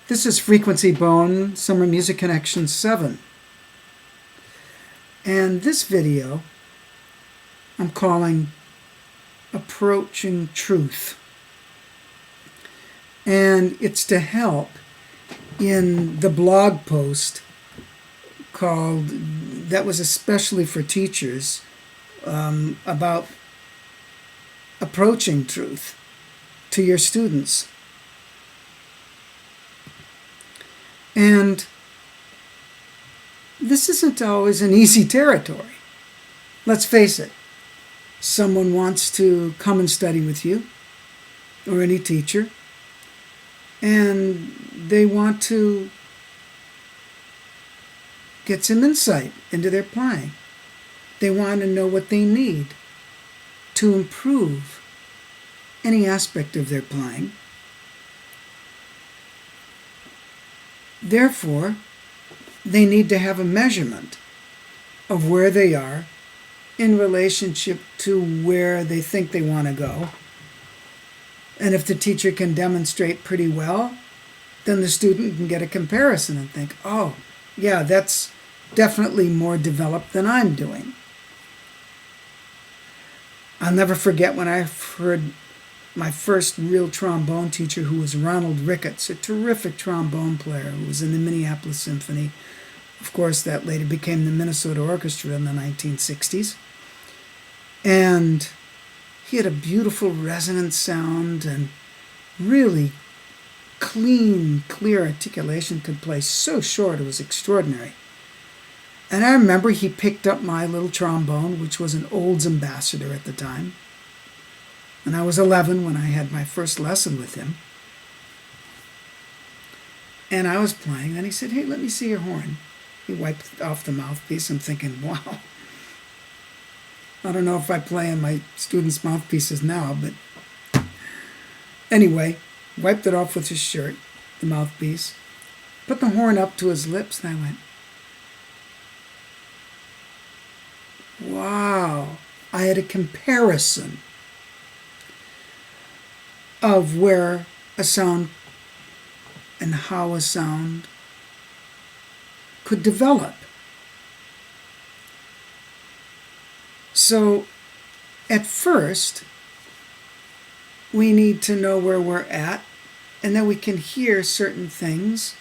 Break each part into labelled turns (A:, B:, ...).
A: This is Frequency Bone Summer Music Connection 7. And this video I'm calling Approaching Truth. And it's to help in the blog post called, that was especially for teachers, about approaching truth to your students. And this isn't always an easy territory. Let's face it. Someone wants to come and study with you, or any teacher, and they want to get some insight into their playing. They want to know what they need to improve any aspect of their playing. Therefore, they need to have a measurement of where they are in relationship to where they think they want to go. And if the teacher can demonstrate pretty well, then the student can get a comparison and think, oh, yeah, that's definitely more developed than I'm doing. I'll never forget when I heard my first real trombone teacher, who was Ronald Ricketts, a terrific trombone player who was in the Minneapolis Symphony. Of course, that later became the Minnesota Orchestra in the 1960s. And he had a beautiful resonant sound and really clean, clear articulation, could play so short, it was extraordinary. And I remember he picked up my little trombone, which was an Olds Ambassador at the time. And I was 11 when I had my first lesson with him. And I was playing, and he said, hey, let me see your horn. He wiped off the mouthpiece. I'm thinking, wow. I don't know if I play on my students' mouthpieces now, but anyway, wiped it off with his shirt, the mouthpiece, put the horn up to his lips, and I went, wow. I had a comparison of where a sound and how a sound could develop. So, at first, we need to know where we're at, and then we can hear certain things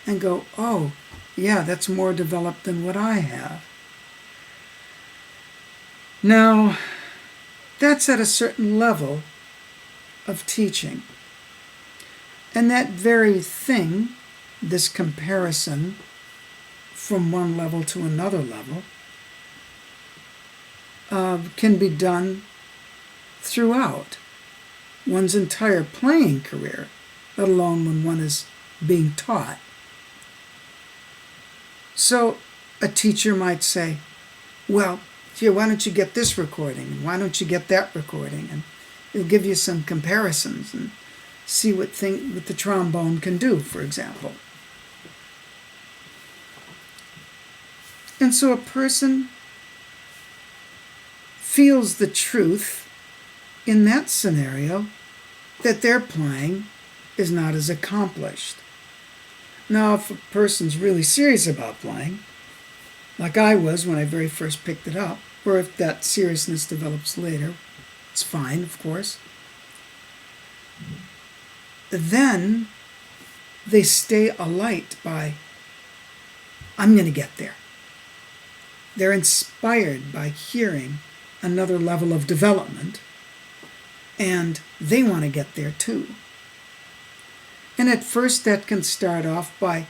A: and go, oh, yeah, that's more developed than what I have. Now, that's at a certain level of teaching. And that very thing, this comparison from one level to another level, can be done throughout one's entire playing career, let alone when one is being taught. So a teacher might say, well, here, why don't you get this recording, and why don't you get that recording? And it'll give you some comparisons and see what the trombone can do, for example. And so a person feels the truth in that scenario that their playing is not as accomplished. Now, if a person's really serious about playing, like I was when I very first picked it up, or if that seriousness develops later, it's fine, of course. Then they stay alight by, I'm going to get there. They're inspired by hearing another level of development, and they want to get there too. And at first that can start off by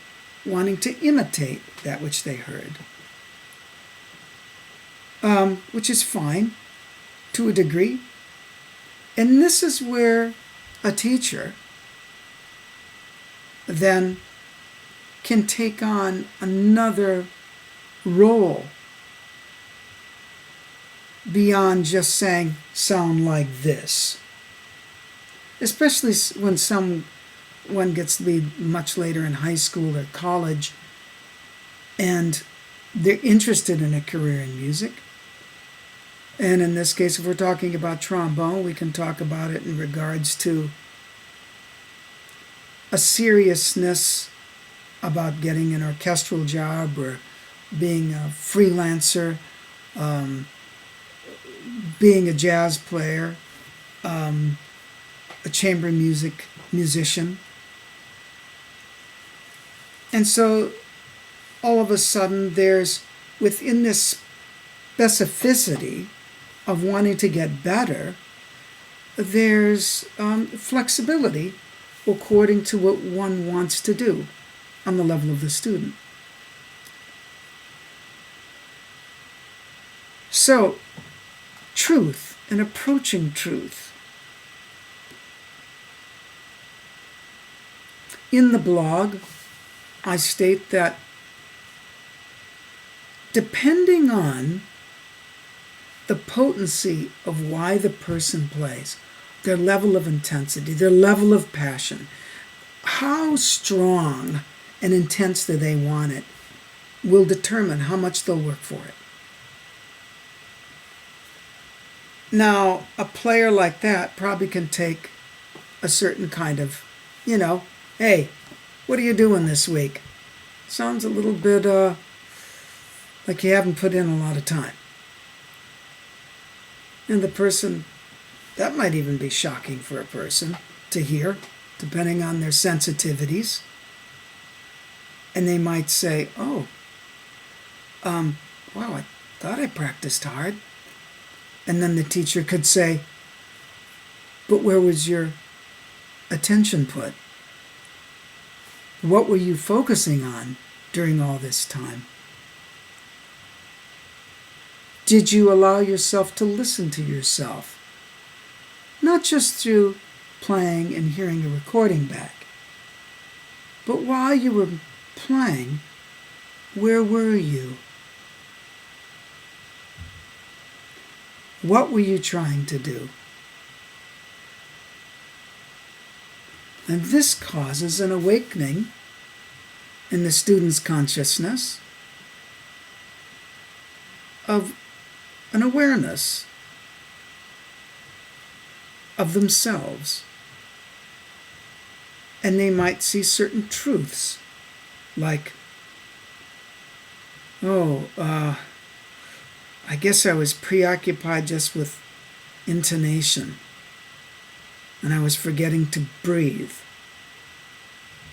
A: wanting to imitate that which they heard, which is fine to a degree. And this is where a teacher then can take on another role beyond just saying, sound like this. Especially when someone gets to be much later in high school or college and they're interested in a career in music. And in this case, if we're talking about trombone, we can talk about it in regards to a seriousness about getting an orchestral job or being a freelancer, being a jazz player, a chamber music musician. And so all of a sudden there's, within this specificity of wanting to get better, there's flexibility according to what one wants to do on the level of the student. So, truth and approaching truth. In the blog, I state that depending on the potency of why the person plays, their level of intensity, their level of passion, how strong and intense do they want it, will determine how much they'll work for it. Now, a player like that probably can take a certain kind of, hey, what are you doing this week? Sounds a little bit like you haven't put in a lot of time. And the person, that might even be shocking for a person to hear, depending on their sensitivities. And they might say, oh, wow, I thought I practiced hard. And then the teacher could say, but where was your attention put? What were you focusing on during all this time? Did you allow yourself to listen to yourself? Not just through playing and hearing a recording back, but while you were playing, where were you? What were you trying to do? And this causes an awakening in the student's consciousness of an awareness of themselves. And they might see certain truths, like, I guess I was preoccupied just with intonation, and I was forgetting to breathe.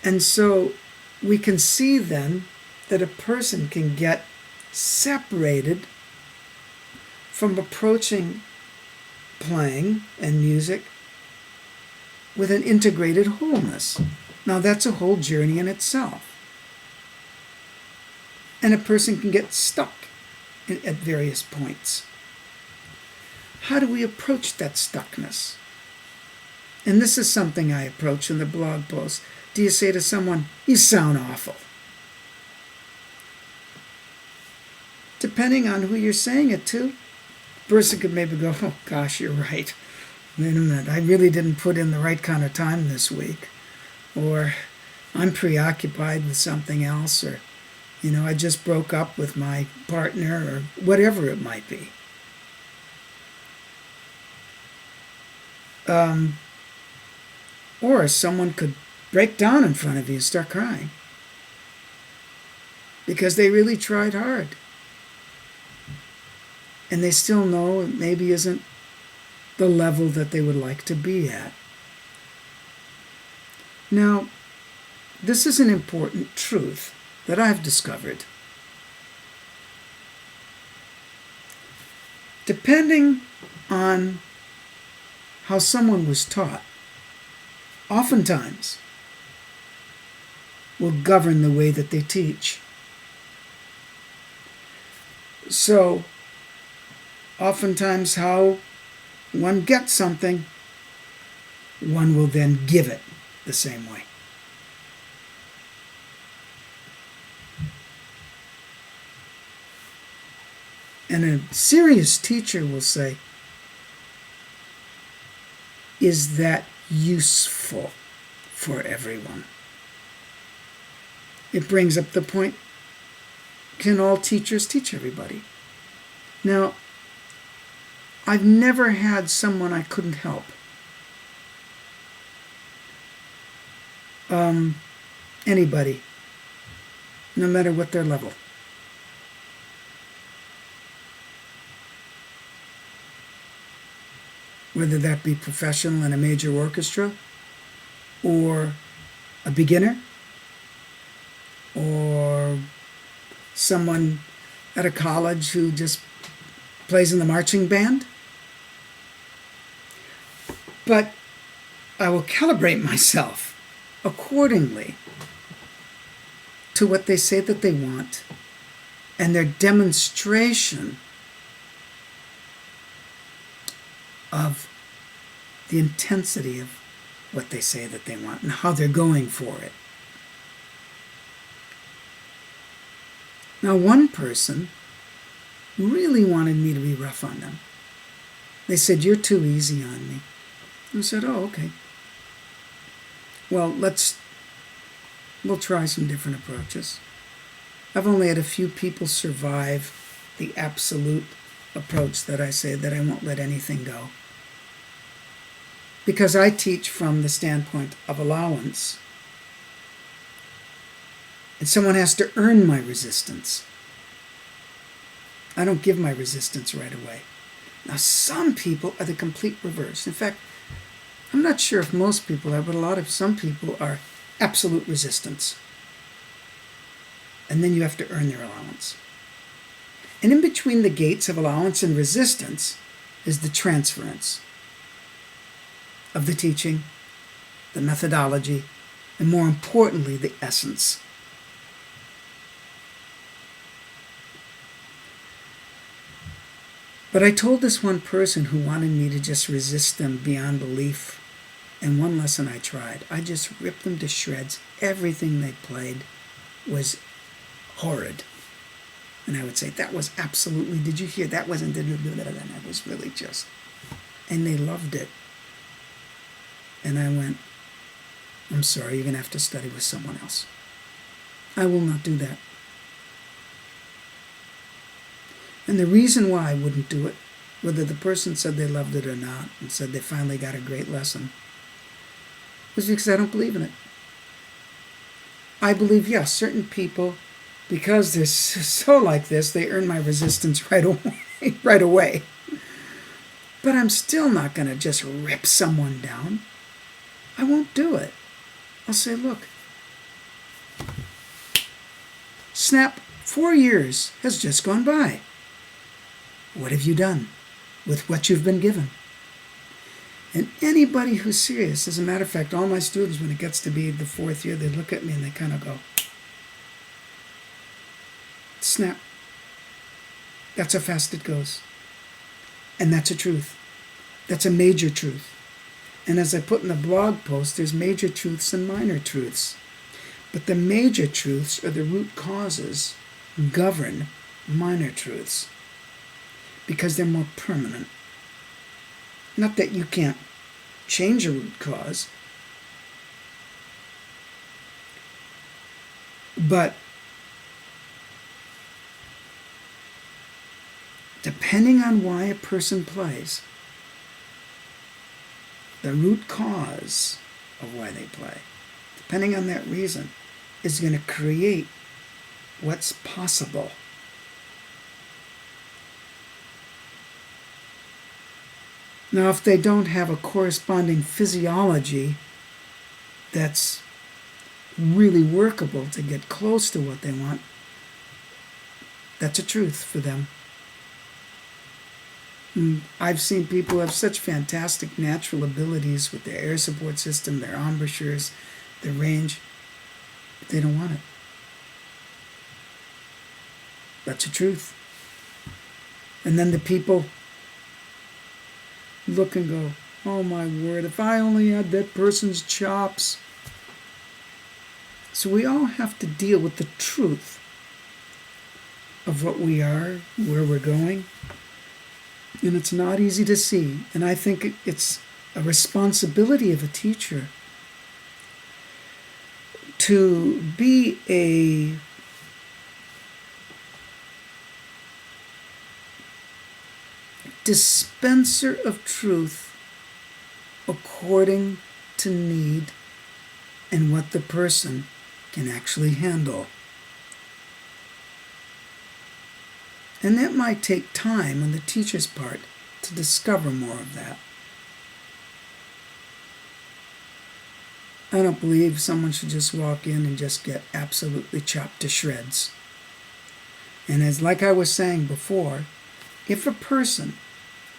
A: And so we can see then that a person can get separated from approaching playing and music with an integrated wholeness. Now that's a whole journey in itself. And a person can get stuck at various points. How do we approach that stuckness? And this is something I approach in the blog post. Do you say to someone, you sound awful? Depending on who you're saying it to, the person could maybe go, oh gosh, you're right. Wait a minute, I really didn't put in the right kind of time this week. Or I'm preoccupied with something else. Or, I just broke up with my partner, or whatever it might be. Or someone could break down in front of you and start crying because they really tried hard. And they still know it maybe isn't the level that they would like to be at. Now, this is an important truth that I've discovered. Depending on how someone was taught, oftentimes will govern the way that they teach. So, oftentimes how one gets something, one will then give it the same way. And a serious teacher will say, is that useful for everyone? It brings up the point, can all teachers teach everybody? Now, I've never had someone I couldn't help. Anybody, no matter what their level. Whether that be professional in a major orchestra, or a beginner, or someone at a college who just plays in the marching band. But I will calibrate myself accordingly to what they say that they want and their demonstration of the intensity of what they say that they want and how they're going for it. Now, one person really wanted me to be rough on them. They said, "You're too easy on me." I said, "Oh, okay. Well, we'll try some different approaches." I've only had a few people survive the absolute approach that I say that I won't let anything go. Because I teach from the standpoint of allowance. And someone has to earn my resistance. I don't give my resistance right away. Now, some people are the complete reverse. In fact, I'm not sure if most people are, but some people are absolute resistance. And then you have to earn their allowance. And in between the gates of allowance and resistance is the transference of the teaching, the methodology, and more importantly, the essence. But I told this one person who wanted me to just resist them beyond belief, and one lesson I tried, I just ripped them to shreds. Everything they played was horrid. And I would say, "That was absolutely, did you hear? That wasn't, and I was really just," and they loved it. And I went, "I'm sorry, you're going to have to study with someone else. I will not do that." And the reason why I wouldn't do it, whether the person said they loved it or not, and said they finally got a great lesson, was because I don't believe in it. I believe, yes, certain people, because they're so like this, they earn my resistance right away. But I'm still not going to just rip someone down. I won't do it. I'll say, "Look, snap, 4 years has just gone by. What have you done with what you've been given?" And anybody who's serious, as a matter of fact, all my students, when it gets to be the 4th year, they look at me and they kind of go, "Snap." That's how fast it goes. And that's a truth. That's a major truth. And as I put in the blog post, there's major truths and minor truths. But the major truths, or the root causes, govern minor truths because they're more permanent. Not that you can't change a root cause, but depending on why a person plays, the root cause of why they play, depending on that reason, is going to create what's possible. Now, if they don't have a corresponding physiology that's really workable to get close to what they want, that's a truth for them. I've seen people have such fantastic natural abilities with their air support system, their embouchures, their range, but they don't want it. That's a truth. And then the people look and go, "Oh my word, if I only had that person's chops." So we all have to deal with the truth of what we are, where we're going. And it's not easy to see. And I think it's a responsibility of a teacher to be a dispenser of truth according to need and what the person can actually handle. And that might take time on the teacher's part to discover more of that. I don't believe someone should just walk in and just get absolutely chopped to shreds. And as like I was saying before, if a person,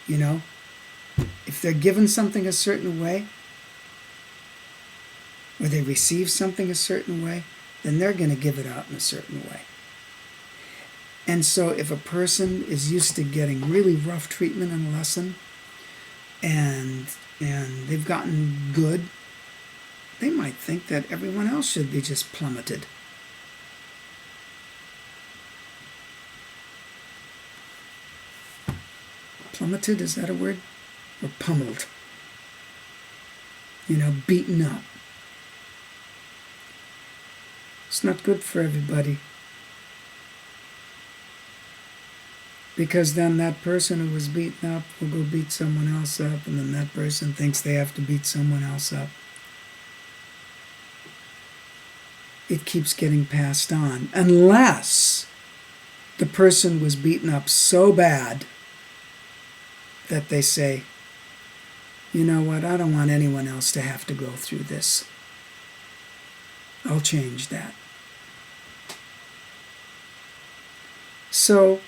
A: if they're given something a certain way, or they receive something a certain way, then they're going to give it out in a certain way. And so if a person is used to getting really rough treatment in a lesson, and they've gotten good, they might think that everyone else should be just plummeted. Plummeted, is that a word? Or pummeled? Beaten up. It's not good for everybody. Because then that person who was beaten up will go beat someone else up, and then that person thinks they have to beat someone else up. It keeps getting passed on, unless the person was beaten up so bad that they say, you know what, I don't want anyone else to have to go through this. I'll change that. So,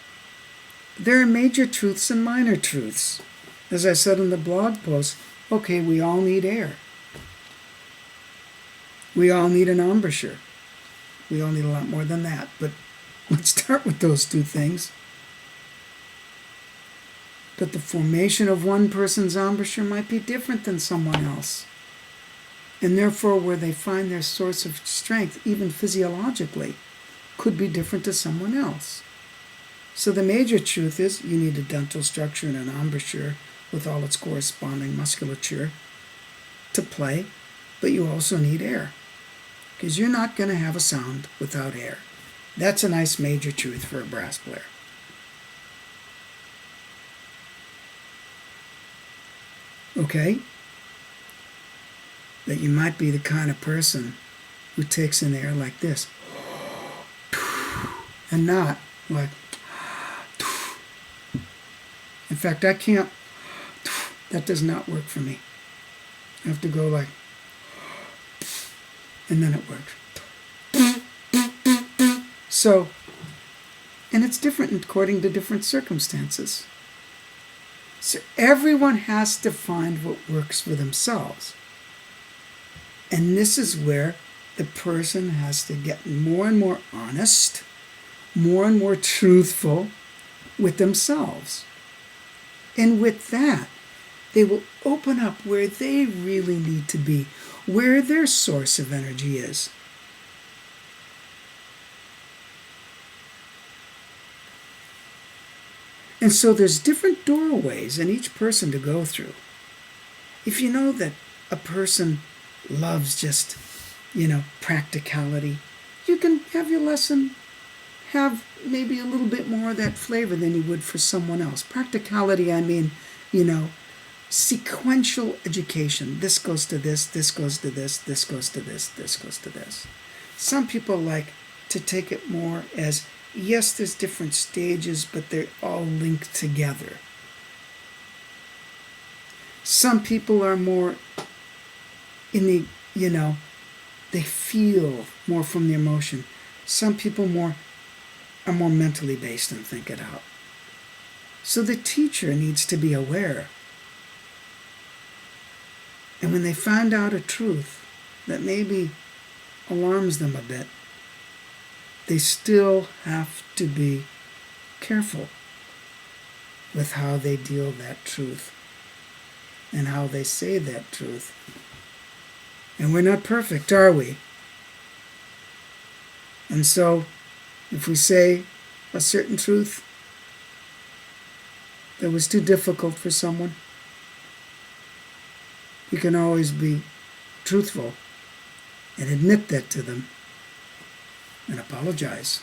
A: there are major truths and minor truths. As I said in the blog post, okay, we all need air. We all need an embouchure. We all need a lot more than that, but let's start with those two things. But the formation of one person's embouchure might be different than someone else. And therefore, where they find their source of strength, even physiologically, could be different to someone else. So the major truth is you need a dental structure and an embouchure with all its corresponding musculature to play, but you also need air, because you're not going to have a sound without air. That's a nice major truth for a brass player. Okay? That you might be the kind of person who takes in air like this, and not like, in fact, I can't, that does not work for me. I have to go like, and then it works. So, and it's different according to different circumstances. So everyone has to find what works for themselves. And this is where the person has to get more and more honest, more and more truthful with themselves. And with that, they will open up where they really need to be, where their source of energy is. And so there's different doorways in each person to go through. If you know that a person loves just, practicality, you can have your lesson have maybe a little bit more of that flavor than you would for someone else. Practicality, I mean, sequential education. This goes to this, this goes to this, this goes to this, this goes to this. Some people like to take it more as, yes, there's different stages, but they're all linked together. Some people are more in the, they feel more from the emotion. Some people are more mentally based and think it out. So the teacher needs to be aware. And when they find out a truth that maybe alarms them a bit, they still have to be careful with how they deal that truth and how they say that truth. And we're not perfect, are we? And so, if we say a certain truth that was too difficult for someone, we can always be truthful and admit that to them and apologize.